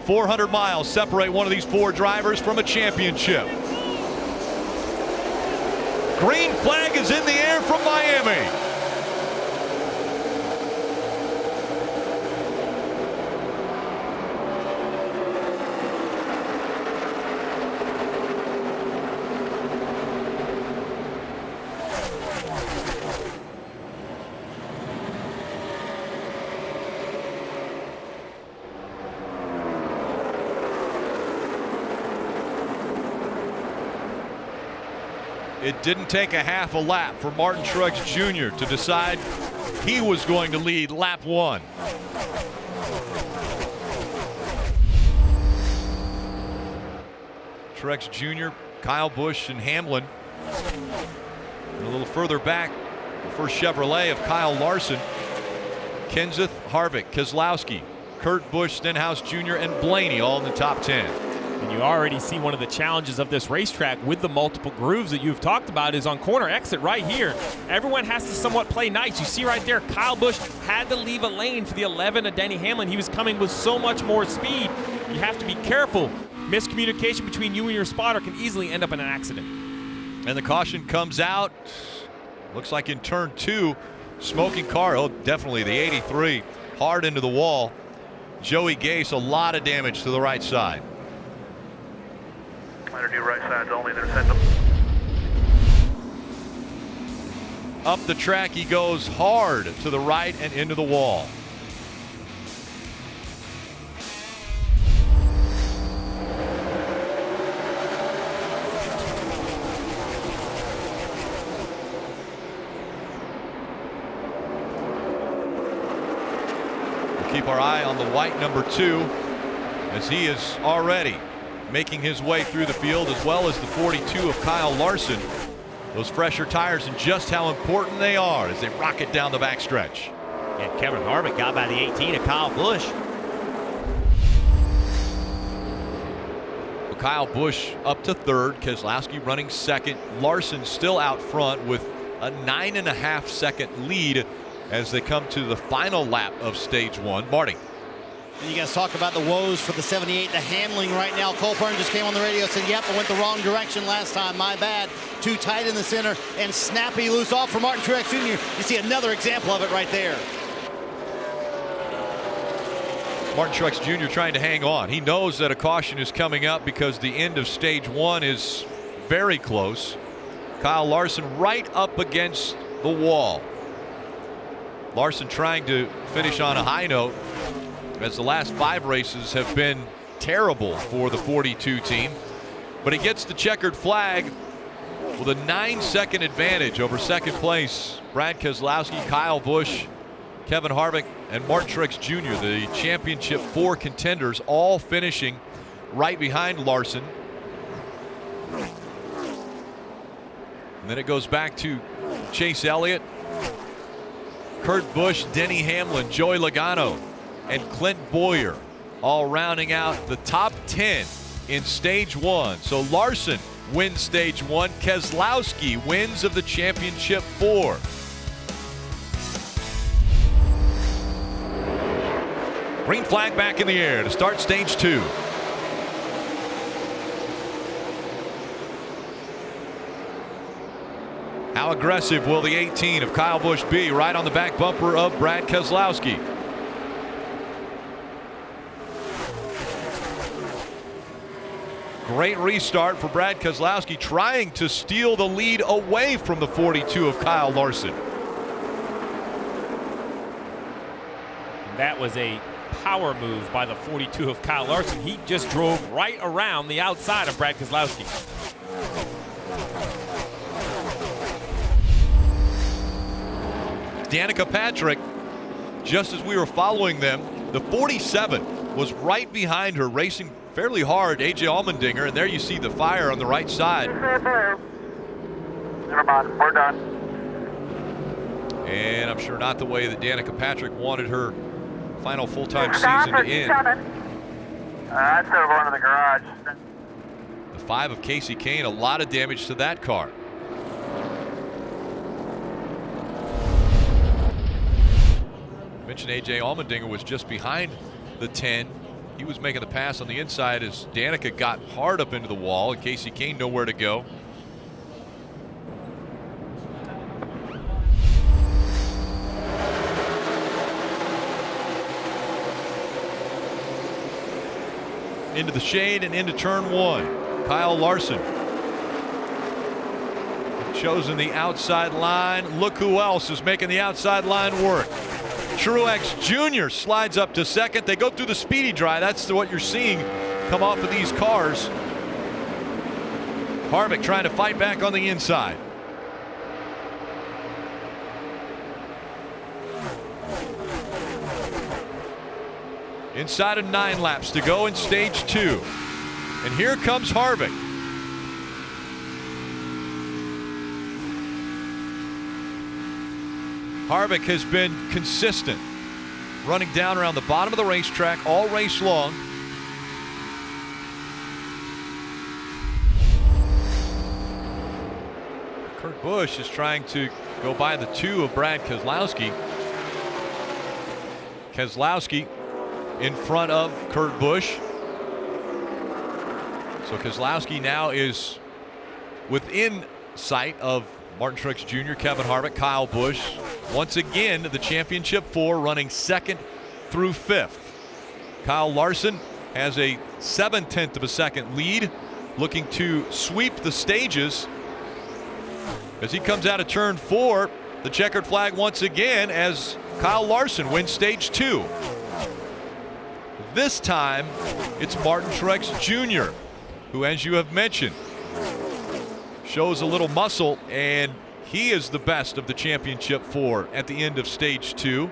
400 miles separate one of these four drivers from a championship. Green flag is in the air from Miami. It didn't take a half a lap for Martin Truex Jr. to decide he was going to lead lap one. Truex Jr., Kyle Busch, and Hamlin. And a little further back, the first Chevrolet of Kyle Larson, Kenseth, Harvick, Keselowski, Kurt Busch, Stenhouse Jr., and Blaney all in the top 10. And you already see one of the challenges of this racetrack with the multiple grooves that you've talked about is on corner exit right here. Everyone has to somewhat play nice. You see right there, Kyle Busch had to leave a lane for the 11 of Denny Hamlin. He was coming with so much more speed. You have to be careful. Miscommunication between you and your spotter can easily end up in an accident. And the caution comes out. Looks like in turn 2, smoking car. Oh, definitely the 83. Hard into the wall. Joey Gase, a lot of damage to the right side. Let her do right sides only, they're send them. Up the track he goes hard to the right and into the wall. We'll keep our eye on the white number 2 as he is already making his way through the field, as well as the 42 of Kyle Larson. Those fresher tires and just how important they are as they rocket down the backstretch. And Kevin Harvick got by the 18 of Kyle Busch. Kyle Busch up to third, Keselowski running second, Larson still out front with a 9.5 second lead as they come to the final lap of stage 1. Marty. And you guys talk about the woes for the 78, the handling right now. Cole Pearn just came on the radio and said, yep, I went the wrong direction last time, my bad. Too tight in the center and snappy loose off for Martin Truex Jr. You see another example of it right there. Martin Truex Jr. trying to hang on. He knows that a caution is coming up because the end of stage 1 is very close. Kyle Larson right up against the wall. Larson trying to finish on a high note, as the last 5 races have been terrible for the 42 team. But he gets the checkered flag with a 9-second advantage over second place. Brad Keselowski, Kyle Busch, Kevin Harvick, and Martin Truex Jr., the championship 4 contenders, all finishing right behind Larson. And then it goes back to Chase Elliott, Kurt Busch, Denny Hamlin, Joey Logano, and Clint Bowyer, all rounding out the top 10 in stage 1. So Larson wins stage 1. Keselowski wins of the championship 4. Green flag back in the air to start stage 2. How aggressive will the 18 of Kyle Busch be right on the back bumper of Brad Keselowski? Great restart for Brad Keselowski, trying to steal the lead away from the 42 of Kyle Larson. That was a power move by the 42 of Kyle Larson. He just drove right around the outside of Brad Keselowski. Danica Patrick, just as we were following them, the 47 was right behind her, racing fairly hard, AJ Allmendinger, and there you see the fire on the right side. Never mind, we're done. And I'm sure not the way that Danica Patrick wanted her final full-time season to end. I'd set her going to the garage. The 5 of Casey Kane, a lot of damage to that car. Mentioned AJ Allmendinger was just behind the 10 He was making the pass on the inside as Danica got hard up into the wall, and Casey Kane nowhere to go. Into the shade and into turn one. Kyle Larson chosen the outside line. Look who else is making the outside line work. Truex Jr. slides up to second. They go through the speedy dry. That's what you're seeing come off of these cars. Harvick trying to fight back on the inside. Inside of 9 laps to go in stage 2. And here comes Harvick. Harvick has been consistent, running down around the bottom of the racetrack all race long. Kurt Busch is trying to go by the 2 of Brad Keselowski. Keselowski in front of Kurt Busch. So Keselowski now is within sight of Martin Truex Jr., Kevin Harvick, Kyle Busch. Once again, the championship 4 running 2nd through 5th. Kyle Larson has a 0.7 of a second lead, looking to sweep the stages as he comes out of turn 4. The checkered flag once again as Kyle Larson wins stage 2. This time, it's Martin Truex Jr., who, as you have mentioned, shows a little muscle, and he is the best of the championship 4 at the end of stage 2.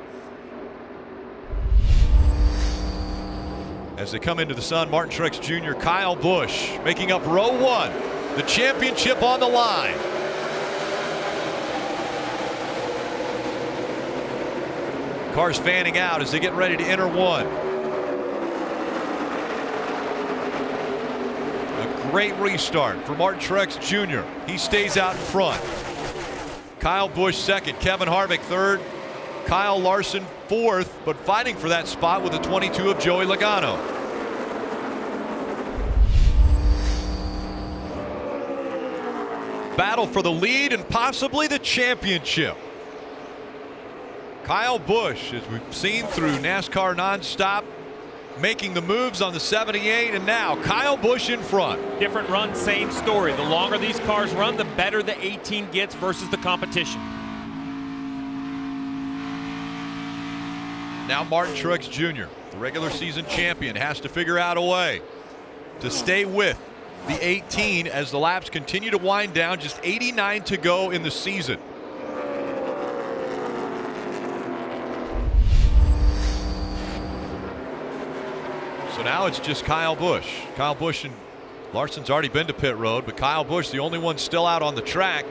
As they come into the sun, Martin Truex Jr., Kyle Busch making up row 1. The championship on the line. Cars fanning out as they get ready to enter 1. A great restart for Martin Truex Jr. He stays out in front. Kyle Busch 2nd, Kevin Harvick 3rd, Kyle Larson 4th, but fighting for that spot with the 22 of Joey Logano. Battle for the lead and possibly the championship. Kyle Busch, as we've seen through NASCAR nonstop, making the moves on the 78, and now Kyle Busch in front. Different run, same story. The longer these cars run, the better the 18 gets versus the competition. Now Martin Truex Jr., the regular season champion, has to figure out a way to stay with the 18 as the laps continue to wind down. Just 89 to go in the season. So now it's just Kyle Busch. Kyle Busch and Larson's already been to pit road, but Kyle Busch, the only one still out on the track.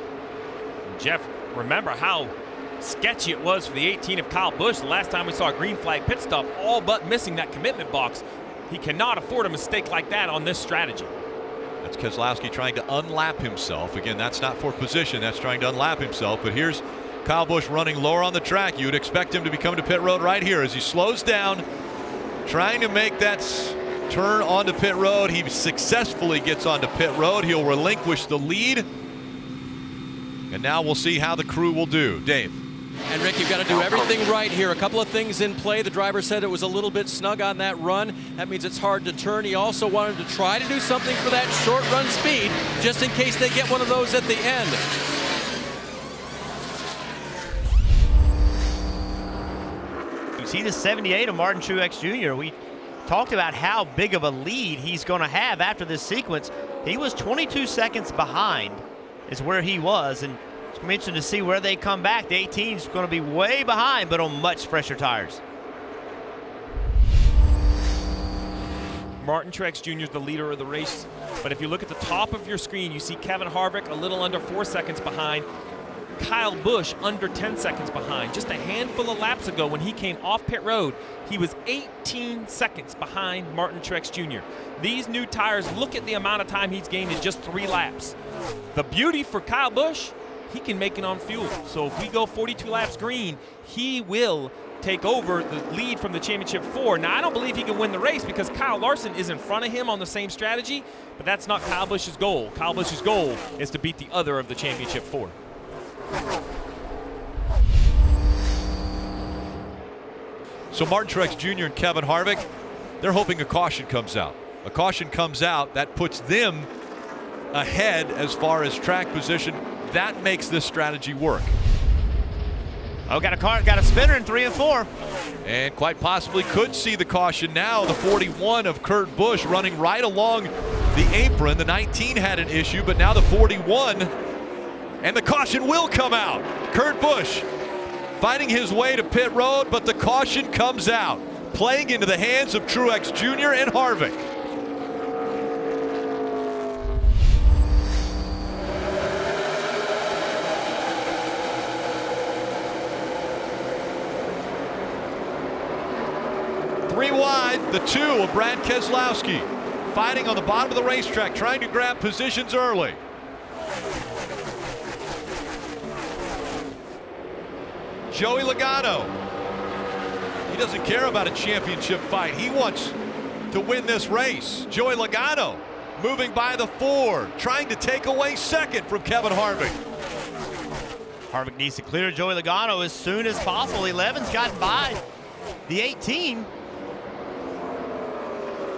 Jeff, remember how sketchy it was for the 18 of Kyle Busch the last time we saw a green flag pit stop, all but missing that commitment box. He cannot afford a mistake like that on this strategy. That's Keselowski trying to unlap himself. Again, that's not for position, that's trying to unlap himself. But here's Kyle Busch running lower on the track. You would expect him to be coming to pit road right here as he slows down, trying to make that turn onto pit road. He successfully gets onto pit road. He'll relinquish the lead. And now we'll see how the crew will do. Dave. And Rick, you've got to do everything right here. A couple of things in play. The driver said it was a little bit snug on that run. That means it's hard to turn. He also wanted to try to do something for that short run speed, just in case they get one of those at the end. You see the 78 of Martin Truex Jr. We talked about how big of a lead he's going to have after this sequence. He was 22 seconds behind is where he was, and it's going to be interesting to see where they come back. The 18 is going to be way behind, but on much fresher tires. Martin Truex Jr. is the leader of the race, but if you look at the top of your screen, you see Kevin Harvick a little under 4 seconds behind. Kyle Busch under 10 seconds behind. Just a handful of laps ago when he came off pit road, he was 18 seconds behind Martin Truex Jr. These new tires, look at the amount of time he's gained in just 3 laps. The beauty for Kyle Busch, he can make it on fuel. So if we go 42 laps green, he will take over the lead from the championship 4. Now, I don't believe he can win the race because Kyle Larson is in front of him on the same strategy, but that's not Kyle Busch's goal. Kyle Busch's goal is to beat the other of the championship 4. So Martin Truex Jr. and Kevin Harvick, they're hoping a caution comes out. A caution comes out, that puts them ahead as far as track position. That makes this strategy work. Oh, got a spinner in 3 and 4. And quite possibly could see the caution now. The 41 of Kurt Busch running right along the apron. The 19 had an issue, but now the 41, and the caution will come out. Kurt Busch fighting his way to pit road, but the caution comes out, playing into the hands of Truex Jr. and Harvick. Three wide, the 2 of Brad Keselowski, fighting on the bottom of the racetrack, trying to grab positions early. Joey Logano, he doesn't care about a championship fight. He wants to win this race. Joey Logano moving by the 4, trying to take away second from Kevin Harvick. Harvick needs to clear Joey Logano as soon as possible. 11's gotten by the 18.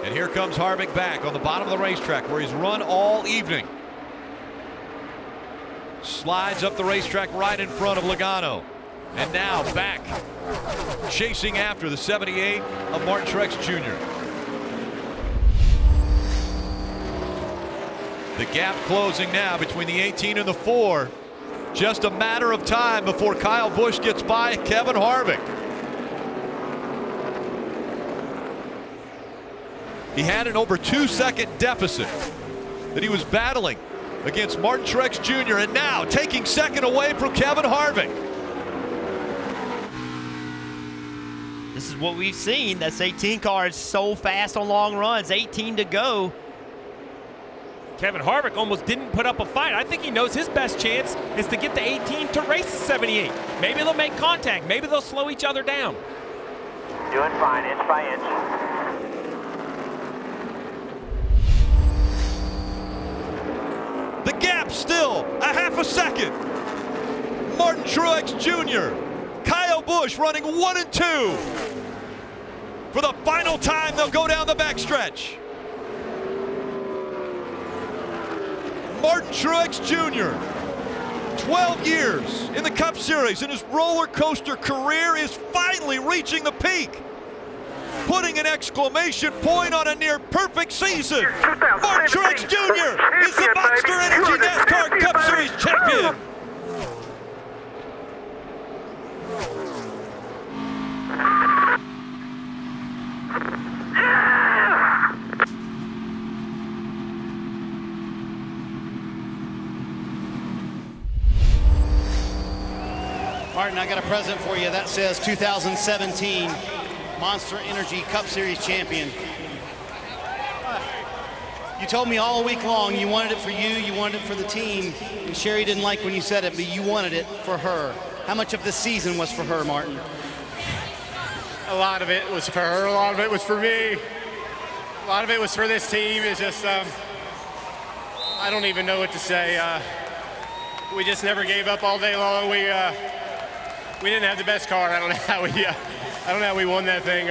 And here comes Harvick back on the bottom of the racetrack where he's run all evening. Slides up the racetrack right in front of Logano. And now back, chasing after the 78 of Martin Truex Jr. The gap closing now between the 18 and the 4. Just a matter of time before Kyle Busch gets by Kevin Harvick. He had an over 2-second deficit that he was battling against Martin Truex Jr. and now taking second away from Kevin Harvick. This is what we've seen. That's 18 car is so fast on long runs. 18 to go. Kevin Harvick almost didn't put up a fight. I think he knows his best chance is to get the 18 to race the 78. Maybe they'll make contact. Maybe they'll slow each other down. Doing fine, inch by inch. The gap still a half a second. Martin Truex Jr., Kyle Busch running 1 and 2. For the final time, they'll go down the backstretch. Martin Truex Jr., 12 years in the Cup Series, and his roller coaster career is finally reaching the peak, putting an exclamation point on a near perfect season. Martin Truex Jr. is the Monster Energy NASCAR Cup Series champion. Martin, I got a present for you that says 2017 Monster Energy Cup Series champion. You told me all week long you wanted it for you, you wanted it for the team, and Sherry didn't like when you said it, but you wanted it for her. How much of this season was for her, Martin? A lot of it was for her, a lot of it was for me. A lot of it was for this team. It's just, I don't even know what to say. We just never gave up all day long. We didn't have the best car. I don't know how we won that thing.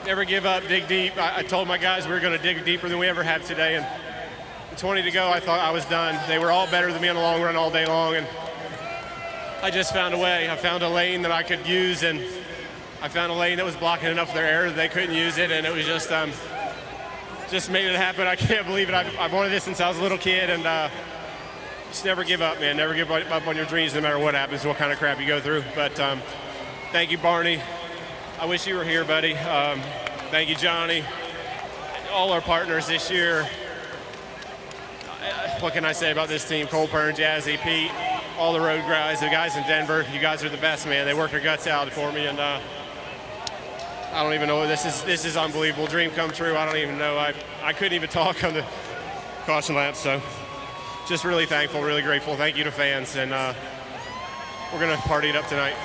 Never give up, dig deep. I told my guys we were going to dig deeper than we ever have today. And 20 to go, I thought I was done. They were all better than me on the long run all day long. And I just found a way. I found a lane that I could use, and I found a lane that was blocking enough of their air that they couldn't use it. And it was just made it happen. I can't believe it. I've wanted this since I was a little kid, and just never give up, man. Never give up on your dreams, no matter what happens, what kind of crap you go through. But thank you, Barney. I wish you were here, buddy. Thank you, Johnny. All our partners this year. What can I say about this team? Cole Pern, Jazzy, Pete, all the road guys, the guys in Denver. You guys are the best, man. They worked their guts out for me, and I don't even know. This is unbelievable. Dream come true. I don't even know. I couldn't even talk on the caution lap, so just really thankful, really grateful. Thank you to fans, and we're going to party it up tonight.